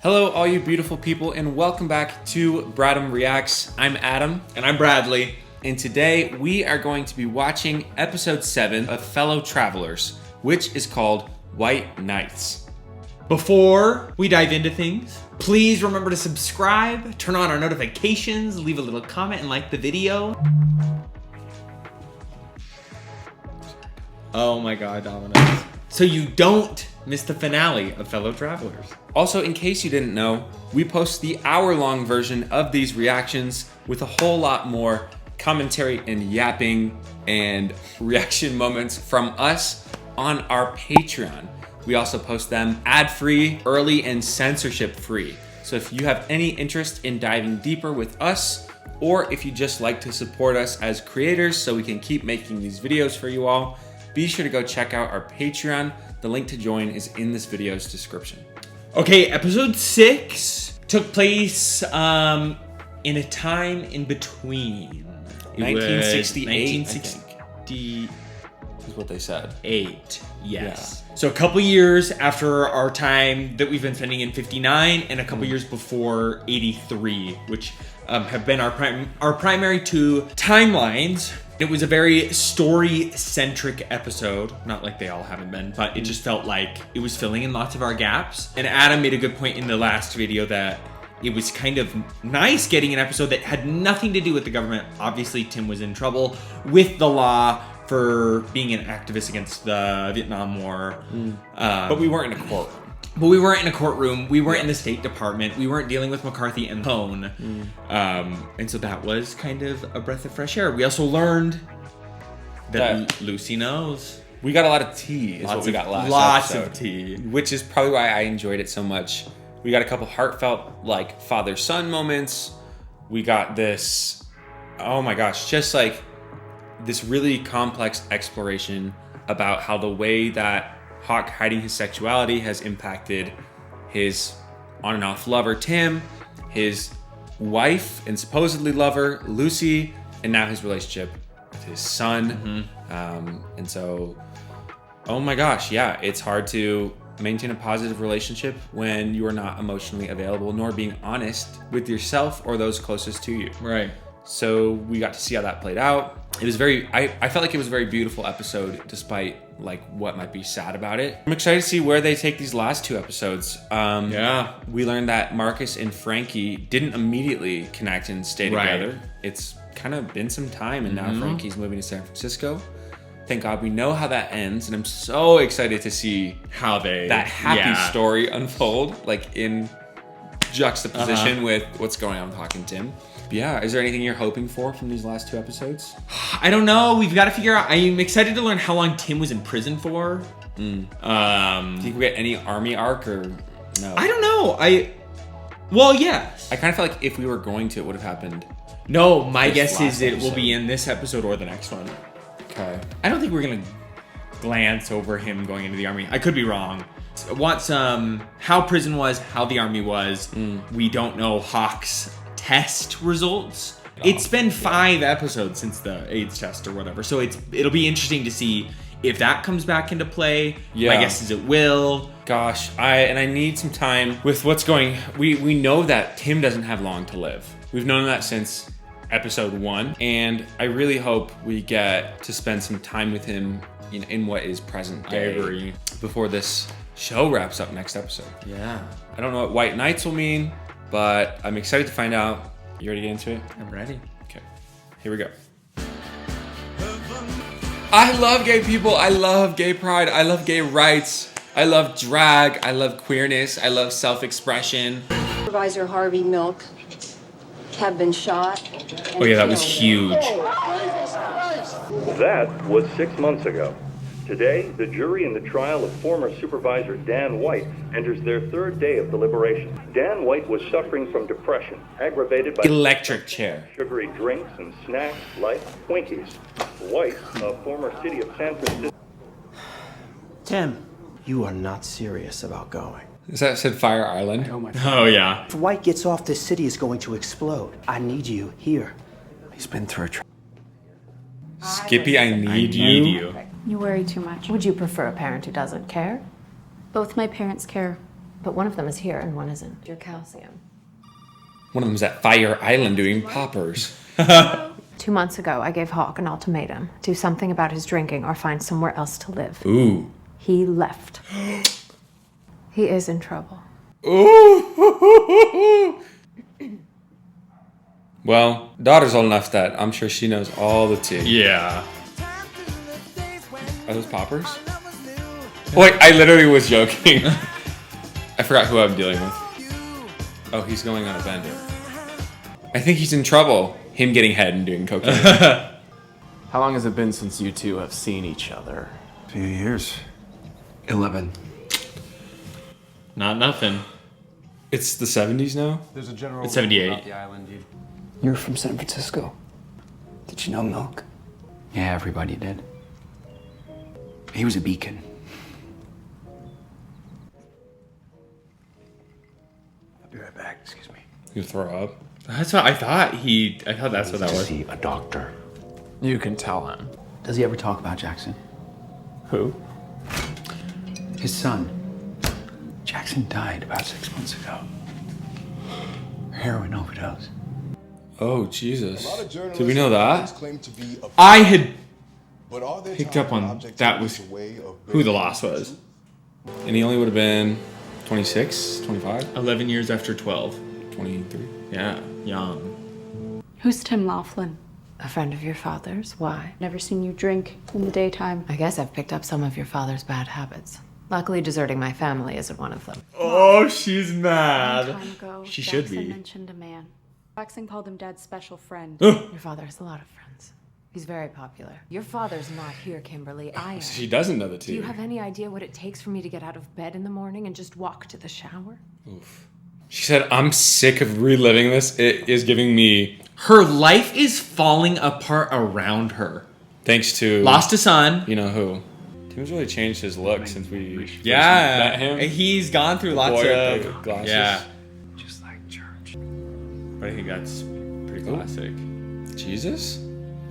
Hello, all you beautiful people, and welcome back to Bradam Reacts. I'm Adam. And I'm Bradley. And today we are going to be watching episode 7 of Fellow Travelers, which is called White Nights. Before we dive into things, please remember to subscribe, turn on our notifications, leave a little comment, and like the video. Oh my god, Dominoes. So you don't miss the finale of Fellow Travelers. Also, in case you didn't know, we post the hour-long version of these reactions with a whole lot more commentary and yapping and reaction moments from us on our Patreon. We also post them ad-free, early, and censorship-free. So if you have any interest in diving deeper with us, or if you just like to support us as creators so we can keep making these videos for you all, be sure to go check out our Patreon. The link to join is in this video's description. Okay, episode 6 took place in a time in between. 1968, 1968 is what they said. Yes. Yeah. So a couple years after our time that we've been spending in 59 and a couple years before 83, which have been our primary two timelines. It was a very story-centric episode. Not like they all haven't been, but it just felt like it was filling in lots of our gaps. And Adam made a good point in the last video that it was kind of nice getting an episode that had nothing to do with the government. Obviously, Tim was in trouble with the law for being an activist against the Vietnam War. But we weren't in a courtroom. We weren't in the State Department. We weren't dealing with McCarthy and Cone. And so that was kind of a breath of fresh air. We also learned that Lucy knows. We got a lot of tea is what we got last Lots episode, of tea. which is probably why I enjoyed it so much. We got a couple heartfelt, like, father-son moments. We got this, oh my gosh, just like this really complex exploration about how the way that Hawk hiding his sexuality has impacted his on and off lover, Tim, his wife and supposedly lover, Lucy, and now his relationship with his son. And so, oh my gosh, yeah, it's hard to maintain a positive relationship when you are not emotionally available nor being honest with yourself or those closest to you. Right. So we got to see how that played out. It was I felt like it was a very beautiful episode despite like what might be sad about it. I'm excited to see where they take these last two episodes. We learned that Marcus and Frankie didn't immediately connect and stay together. It's kind of been some time, and now Frankie's moving to San Francisco. Thank God we know how that ends, and I'm so excited to see how that happy story unfold, like in juxtaposition with what's going on with Hawk and Tim. Yeah, is there anything you're hoping for from these last two episodes? I don't know. We've got to figure out. I'm excited to learn how long Tim was in prison for. Do you think we get any army arc or no? I don't know. Well, yes. I kind of feel like if we were going to, it would have happened. No, my guess is it episode will be in this episode or the next one. Okay. I don't think we're going to glance over him going into the army. I could be wrong. I want some how prison was, how the army was. We don't know Hawk's test results. It's been 5 episodes since the AIDS test or whatever, so it'll be interesting to see if that comes back into play. Yeah. My guess is it will. Gosh, I need some time with what's going. We know that Tim doesn't have long to live. We've known that since episode 1, and I really hope we get to spend some time with him in what is present day. I agree. Before this show wraps up next episode. Yeah. I don't know what White Nights will mean, but I'm excited to find out. You ready to get into it? I'm ready. Okay, here we go. I love gay people. I love gay pride. I love gay rights. I love drag. I love queerness. I love self-expression. Supervisor Harvey Milk have been shot. Oh yeah, that was huge. That was 6 months ago. Today, the jury in the trial of former supervisor Dan White enters their 3rd day of deliberation. Dan White was suffering from depression, aggravated by Electric chair. sugary drinks and snacks like Twinkies. White, a former city of San Francisco. Tim, you are not serious about going. Is that said Fire Island? Oh yeah. If White gets off, this city is going to explode. I need you here. He's been through a Skippy, I need you. You worry too much. Would you prefer a parent who doesn't care? Both my parents care. But one of them is here and one isn't. Your calcium. One of them's at Fire Island doing poppers. 2 months ago, I gave Hawk an ultimatum. Do something about his drinking or find somewhere else to live. Ooh. He left. He is in trouble. Ooh. Well, daughter's old enough that I'm sure she knows all the tea. Yeah. Are those poppers? Wait, I literally was joking. I forgot who I'm dealing with. Oh, he's going on a bender. I think he's in trouble. Him getting head and doing cocaine. How long has it been since you two have seen each other? A few years. 11. Not nothing. It's the 70s now? There's a general It's 78. rule about the island. You're from San Francisco. Did you know Milk? Yeah, everybody did. He was a beacon. I'll be right back. Excuse me. You throw up? That's what I thought. I thought that's what that To was. see a doctor. You can tell him. Does he ever talk about Jackson? Who? His son. Jackson died about 6 months ago. Heroin overdose. Oh, Jesus. Did we know that? I had picked up on that was who the loss was. And he only would have been 26, 25, 11 years after 12. 23. Yeah, young. Who's Tim Laughlin? A friend of your father's? Why? Never seen you drink in the daytime. I guess I've picked up some of your father's bad habits. Luckily, deserting my family isn't one of them. Oh, she's A long mad. time ago, She should Jackson be. mentioned a man. Jackson called him Dad's special friend. Your father has a lot of friends. He's very popular. Your father's not here, Kimberly. I am. She doesn't know the Do tea. you have any idea what it takes for me to get out of bed in the morning and just walk to the shower? Oof. She said, I'm sick of reliving this. It is giving me... Her life is falling apart around her. Thanks to... Lost a son. You know who. Tim's really changed his look since we first Yeah. met him. He's gone through lots boy of... with the glasses. Yeah. Just like church. But I think that's pretty classic. Jesus?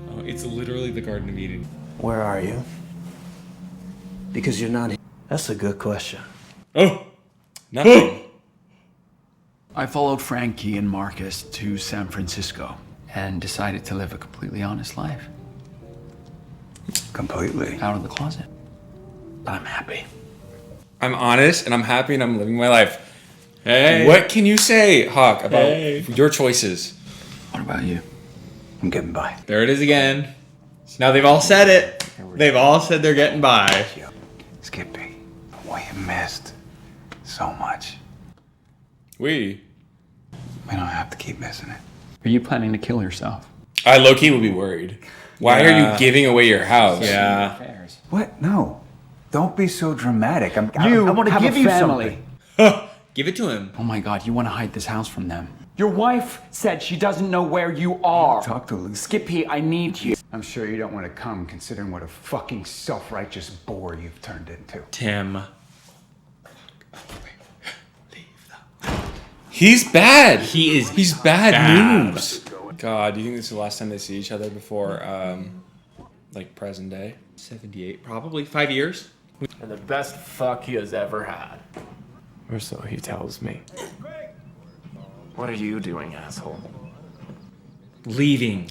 Oh, it's literally the Garden of Eden. Where are you? Because you're not here. That's a good question. Oh! Nothing. I followed Frankie and Marcus to San Francisco and decided to live a completely honest life. Completely. Out of the closet. But I'm happy. I'm honest and I'm happy and I'm living my life. Hey. What can you say, Hawk, about Hey. your choices? What about you? I'm getting by. There it is again. Now they've all said it. They've all said they're getting by. Skippy, boy, you missed so much. We don't have to keep missing it. Are you planning to kill yourself? I low-key would be worried. Why are Yeah. you giving away your house? Yeah. What? No. Don't be so dramatic. I want to give you family. Give it to him. Oh my God, you want to hide this house from them? Your wife said she doesn't know where you are. Talk to Lucy. Skippy, I need you. I'm sure you don't want to come, considering what a fucking self-righteous bore you've turned into. Tim. He's bad. He is He's bad, bad. news. God, do you think this is the last time they see each other before, like, present day? 78, probably 5 years. And the best fuck he has ever had. Or so he tells me. What are you doing, asshole? Leaving.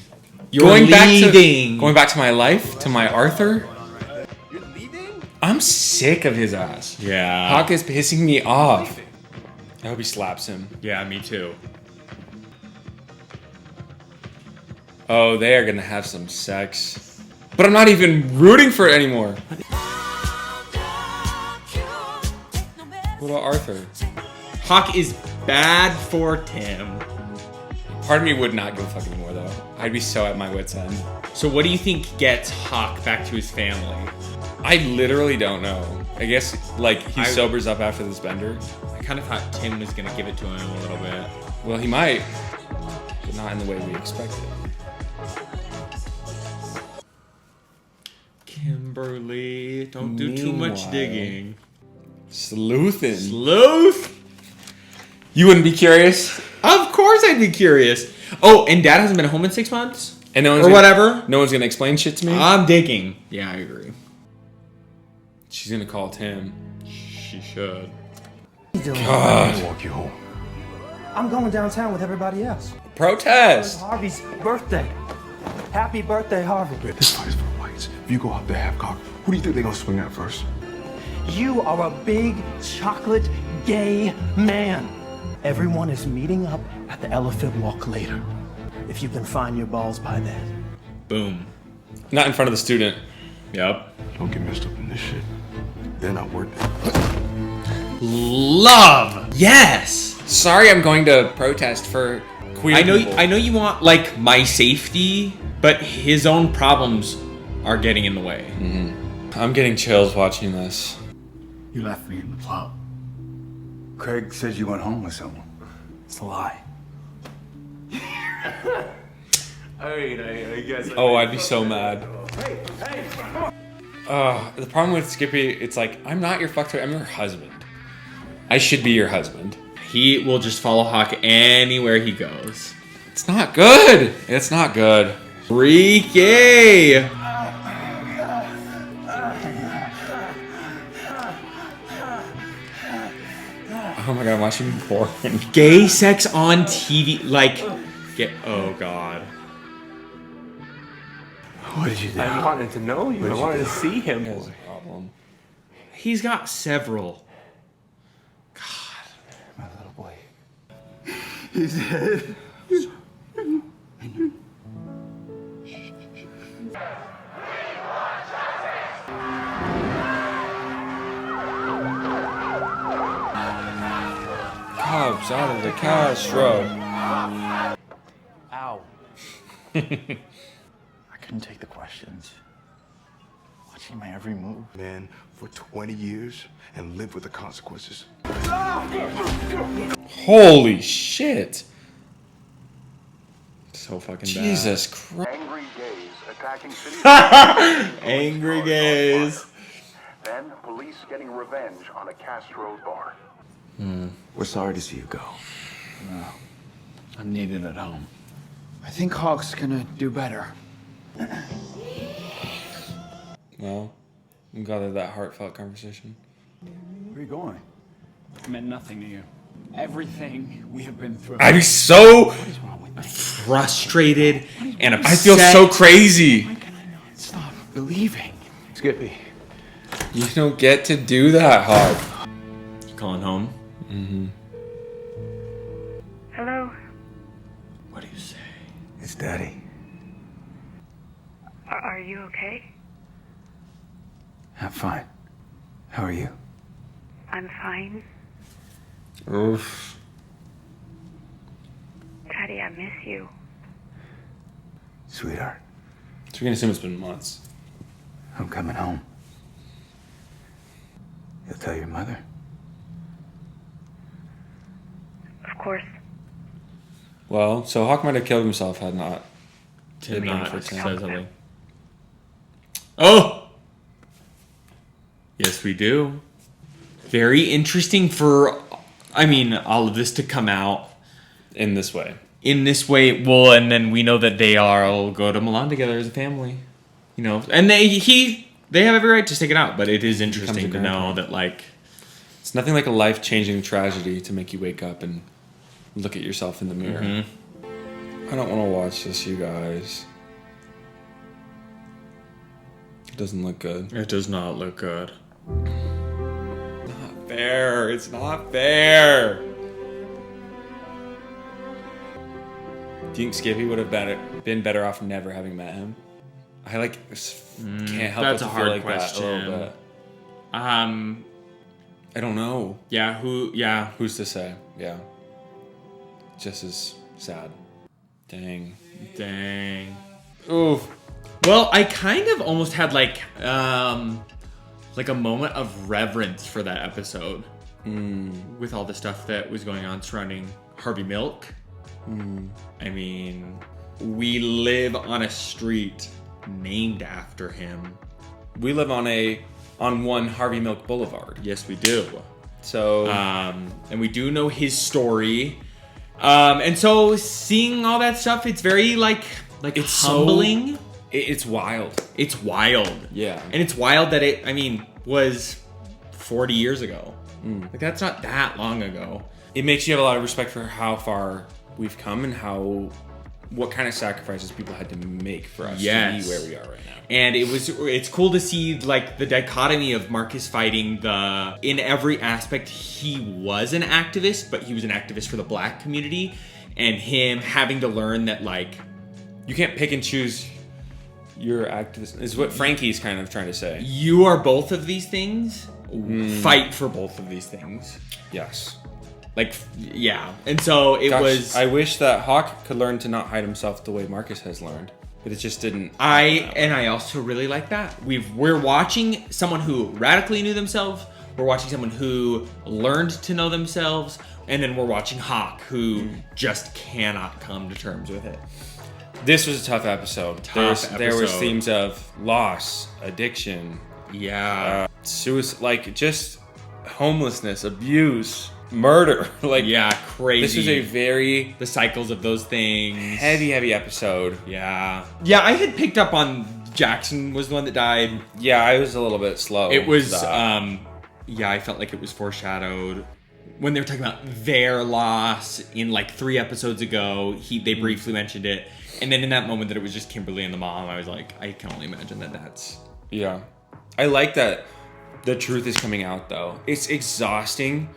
You're Going leaving. back to my life, to my Arthur. I'm sick of his ass. Yeah. Hawk is pissing me off. I hope he slaps him. Yeah, me too. Oh, they are gonna have some sex. But I'm not even rooting for it anymore. What about Arthur? Hawk is bad for Tim. Part of me would not give a fuck anymore, though. I'd be so at my wit's end. So what do you think gets Hawk back to his family? I literally don't know. I guess, like, he sobers up after this bender. I kind of thought Tim was going to give it to him a little bit. Well, he might, but not in the way we expected. Kimberly, don't do too much Meanwhile- digging. Sleuthing. Sleuth? You wouldn't be curious? Of course I'd be curious. Oh, and Dad hasn't been home in 6 months? And no one's or gonna- whatever? No one's gonna explain shit to me? I'm digging. Yeah, I agree. She's gonna call Tim. She should. doing? God. Walk you home. I'm going downtown with everybody else. Protest. It's Harvey's birthday. Happy birthday, Harvey. Man, this fight's for whites. If you go out there half-cocked, who do you think they're gonna swing at first? You are a big chocolate gay man. Everyone is meeting up at the Elephant Walk later. If you can find your balls by then. Boom. Not in front of the student. Yep. Don't get messed up in this shit. They're not worth it. Love. Yes. Sorry, I'm going to protest for queer people. I know you want like my safety, but his own problems are getting in the way. I'm getting chills watching this. You left me in the plot. Craig says you went home with someone. It's a lie. I guess. Oh, I'd be so mad. The problem with Skippy, it's like, I'm not your fuck toy, I'm your husband. I should be your husband. He will just follow Hawk anywhere he goes. It's not good. It's not good. Freaky. Oh my god, I'm watching porn. Gay sex on TV, like, oh god. What did you do? I wanted to know you. I wanted to see him. That's a problem. He's got several. My little boy. He's dead. Cops out of the Castro. Ow. I couldn't take the questions. Watching my every move. Man, for 20 years and live with the consequences. Holy shit. So fucking bad. Jesus Christ. Angry gays attacking city. Angry gays. Then police getting revenge on a Castro bar. We're sorry to see you go. No, I'm needed at home. I think Hawk's gonna do better. Well, I'm glad of that heartfelt conversation. Where are you going? It meant nothing to you. Everything we have been through. I'd be so Frustrated and upset. I feel so crazy. Why can I not stop believing? Skippy. You don't get to do that, Hawk. Calling home. Hello? What do you say? It's Daddy. Are you okay? I'm fine. How are you? I'm fine. Oof. Daddy, I miss you. Sweetheart, So we can assume it's been months. I'm coming home. You'll tell your mother? Of course. Well, so Hawk might have killed himself had not. Did been not for say Tim. something. Oh! Yes, we do. Very interesting for, all of this to come out In this way. in this way. Well, and then we know that they all go to Milan together as a family. You know, and they have every right to stick it out, but it is interesting to know that, like... It's nothing like a life-changing tragedy to make you wake up and look at yourself in the mirror. I don't want to watch this, you guys. It doesn't look good. It does not look good. Not fair. It's not fair. Do you think Skippy would have been better off never having met him? I can't help That's but a to hard feel like question. that a little bit. I don't know. Yeah, Who's to say? Yeah. Just as sad. Dang. Oof. Well, I kind of almost had like a moment of reverence for that episode. With all the stuff that was going on surrounding Harvey Milk. I mean, we live on a street named after him. We live on one Harvey Milk Boulevard. Yes, we do. So, and we do know his story. And so seeing all that stuff, it's very it's humbling. It's wild. It's wild. Yeah. And it's wild that it was 40 years ago. Like, that's not that long ago. It makes you have a lot of respect for how far we've come and what kind of sacrifices people had to make for us to be where we are right now. And it's cool to see like the dichotomy of Marcus fighting in every aspect. He was an activist, but he was an activist for the black community, and him having to learn that like you can't pick and choose your activist is what Frankie's kind of trying to say. You are both of these things. Fight for both of these things. Yes. Like, yeah. And so it was... I wish that Hawk could learn to not hide himself the way Marcus has learned. But it just didn't... I also really like that. We're watching someone who radically knew themselves. We're watching someone who learned to know themselves. And then we're watching Hawk, who just cannot come to terms with it. This was a tough episode. There was themes of loss, addiction. Yeah. Suicide, like just homelessness, abuse, murder. Like, yeah, crazy. This was the cycles of those things. Heavy episode. Yeah. Yeah, I had picked up on Jackson was the one that died. Yeah, I was a little bit slow. It was, yeah, I felt like it was foreshadowed. When they were talking about their loss in like 3 episodes ago, they briefly mentioned it. And then in that moment that it was just Kimberly and the mom, I was like, I can only imagine that's... Yeah. I like that the truth is coming out, though. It's exhausting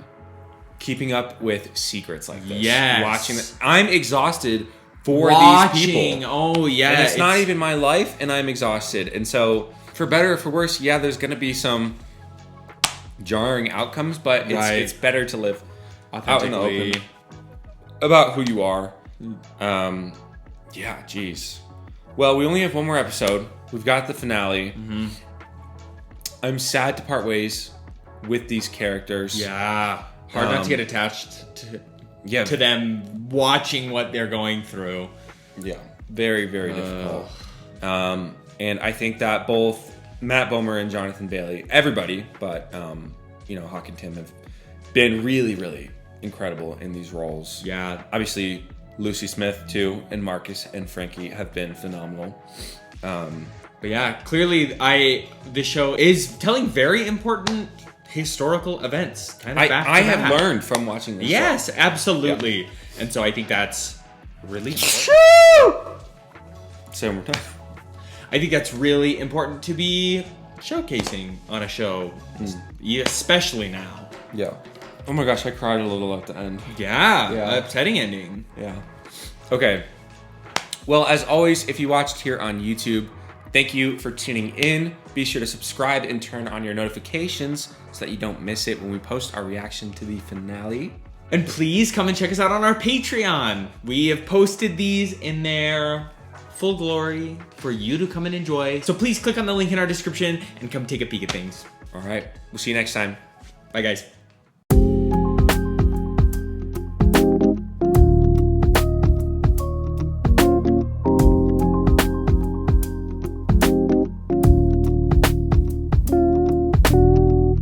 keeping up with secrets like this. Yes. Watching it. I'm exhausted for these people. Oh, yeah. And it's not even my life, and I'm exhausted. And so, for better or for worse, yeah, there's going to be some jarring outcomes, but it's better to live out in the open about who you are. Yeah, geez. Well, we only have one more episode. We've got the finale. Mm-hmm. I'm sad to part ways with these characters. Yeah. Hard not to get attached to them watching what they're going through. Yeah. Very, very difficult. And I think that both Matt Bomer and Jonathan Bailey, everybody, but, Hawk and Tim have been really, really incredible in these roles. Yeah. Obviously, Lucy Smith, too, and Marcus and Frankie have been phenomenal. But yeah, clearly the show is telling very important historical events. Kind of I have learned from watching this show. Absolutely. Yeah. And so I think that's really Say one more time. I think that's really important to be showcasing on a show, especially now. Yeah. Oh my gosh, I cried a little at the end. Yeah. Upsetting ending. Yeah. Okay. Well, as always, if you watched here on YouTube, thank you for tuning in. Be sure to subscribe and turn on your notifications so that you don't miss it when we post our reaction to the finale. And please come and check us out on our Patreon. We have posted these in their full glory for you to come and enjoy. So please click on the link in our description and come take a peek at things. All right. We'll see you next time. Bye, guys.